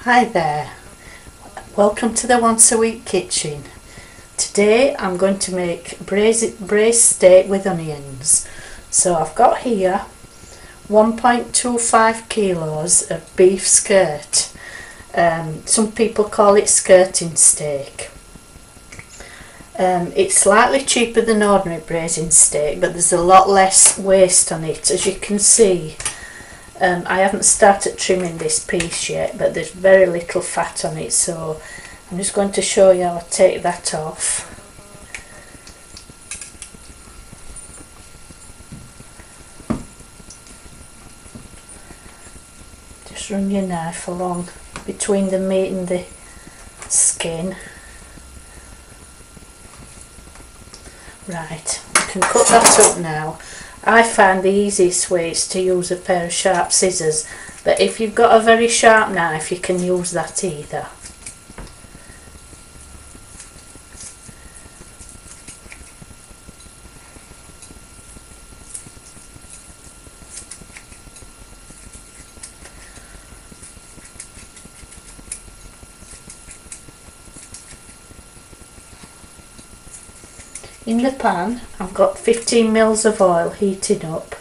Hi there, welcome to the Once a Week kitchen. Today I'm going to make braised steak with onions. So I've got here 1.25 kilos of beef skirt. Some people call it skirting steak. It's slightly cheaper than ordinary braising steak, but there's a lot less waste on it, as you can see. I haven't started trimming this piece yet, but there's very little fat on it, so I'm just going to show you how I take that off. Just run your knife along between the meat and the skin. Right, I can cut that up now. I find the easiest way is to use a pair of sharp scissors, but if you've got a very sharp knife you can use that either. In the pan I've got 15 mils of oil heating up,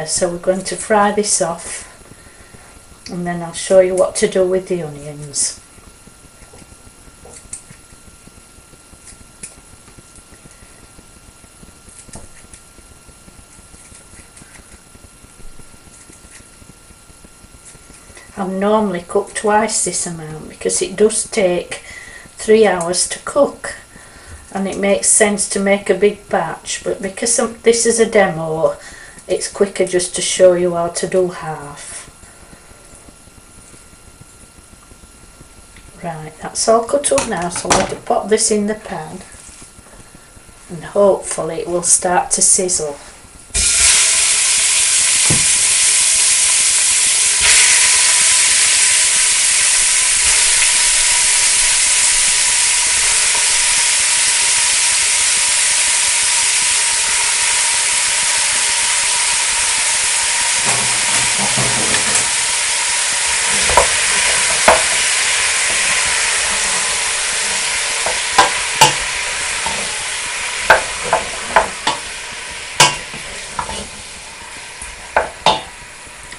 so we're going to fry this off and then I'll show you what to do with the onions. I've normally cooked twice this amount because it does take 3 hours to cook. And it makes sense to make a big batch, but because this is a demo, it's quicker just to show you how to do half. Right, that's all cut up now, so I'm going to pop this in the pan and hopefully it will start to sizzle.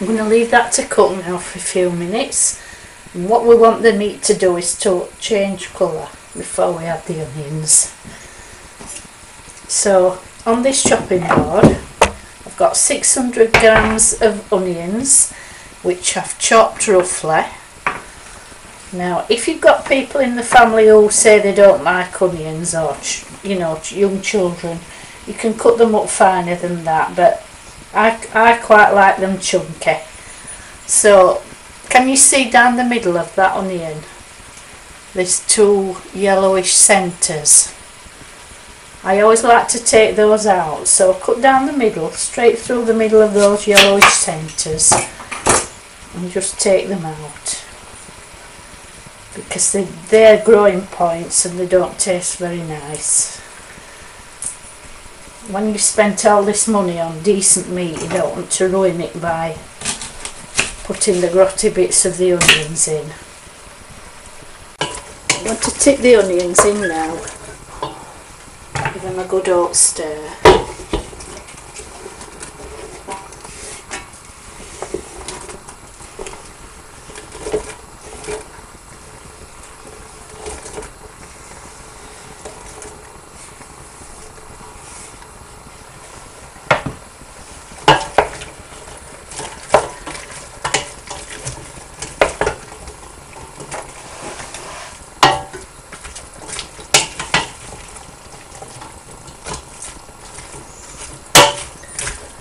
I'm going to leave that to cook now for a few minutes, and what we want the meat to do is to change colour before we add the onions. So on this chopping board I've got 600 grams of onions which I've chopped roughly. Now if you've got people in the family who say they don't like onions, or young children, you can cut them up finer than that, but I quite like them chunky. So can you see down the middle of that onion there's two yellowish centres? I always like to take those out, so cut down the middle, straight through the middle of those yellowish centres, and just take them out because they're growing points and they don't taste very nice. When you've spent all this money on decent meat, you don't want to ruin it by putting the grotty bits of the onions in. I want to tip the onions in now, give them a good old stir.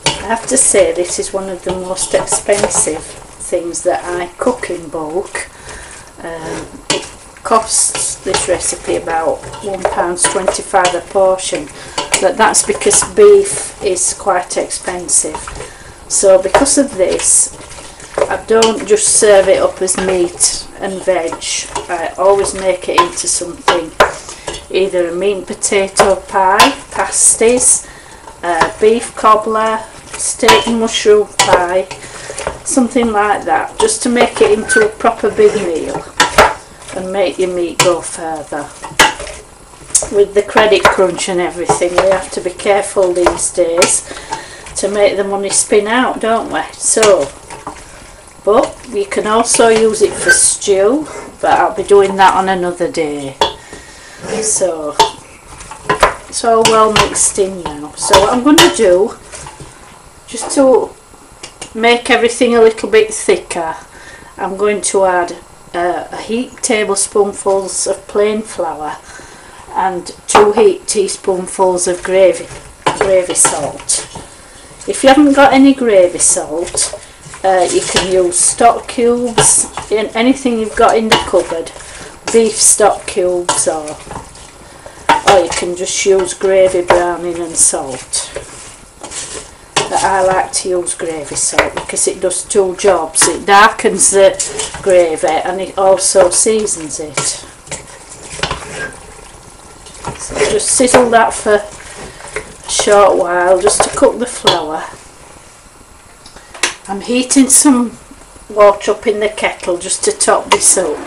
I have to say this is one of the most expensive things that I cook in bulk. It costs this recipe about £1.25 a portion, but that's because beef is quite expensive. So because of this, I don't just serve it up as meat and veg. I always make it into something, either a meat and potato pie, pasties, beef cobbler, steak and mushroom pie, something like that, just to make it into a proper big meal and make your meat go further. With the credit crunch and everything, we have to be careful these days to make the money spin out, don't we? So, but you can also use it for stew, but I'll be doing that on another day. So it's all well mixed in now. So what I'm going to do, just to make everything a little bit thicker, I'm going to add a heaped tablespoonfuls of plain flour and 2 heaped teaspoonfuls of gravy salt. If you haven't got any gravy salt, you can use stock cubes, anything you've got in the cupboard, beef stock cubes, or you can just use gravy browning and salt. But I like to use gravy salt because it does 2 jobs. It darkens the gravy and it also seasons it. So just sizzle that for a short while just to cook the flour. I'm heating some water up in the kettle just to top this up,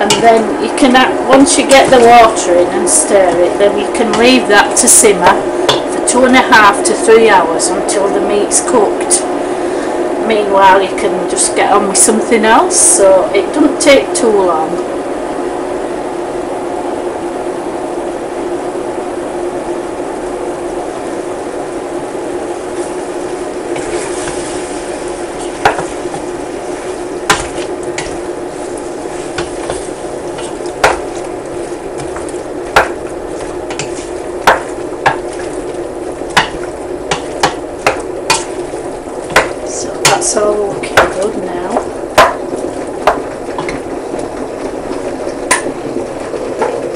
and then you can, once you get the water in and stir it, then you can leave that to simmer for 2.5 to 3 hours until the meat's cooked. Meanwhile you can just get on with something else, so it doesn't take too long. That's all looking good now.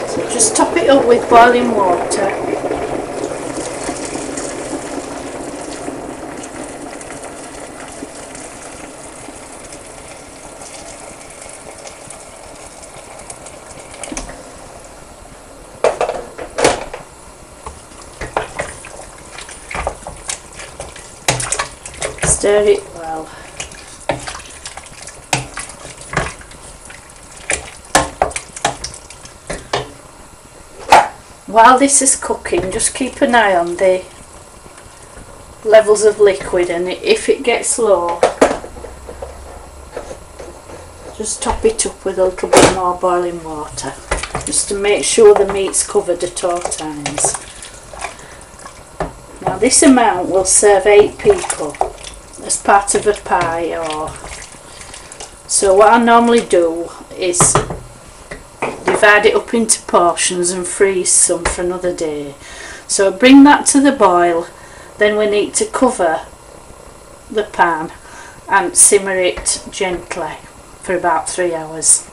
So just top it up with boiling water. Stir it well. While this is cooking, just keep an eye on the levels of liquid, and if it gets low, just top it up with a little bit more boiling water, just to make sure the meat's covered at all times. Now this amount will serve 8 people as part of a pie, or so what I normally do is divide it up into portions and freeze some for another day. So bring that to the boil, then we need to cover the pan and simmer it gently for about 3 hours.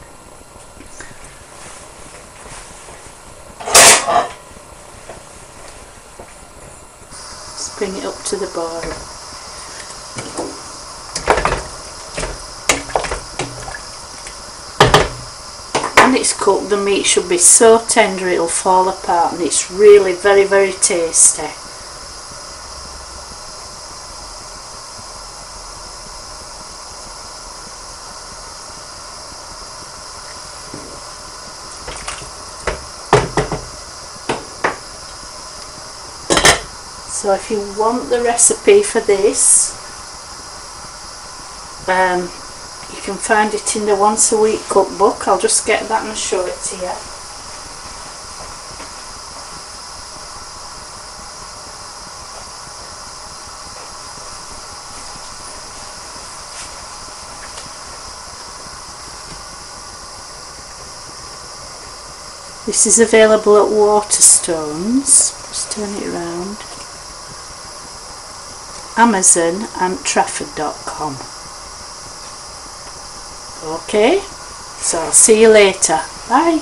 Just bring it up to the boil. When it's cooked, the meat should be so tender it'll fall apart, and it's really very, very tasty. So if you want the recipe for this, you can find it in the Once a Week cookbook. I'll just get that and show it to you. This is available at Waterstones. Just turn it around. Amazon and Trafford.com. Okay, so I'll see you later. Bye.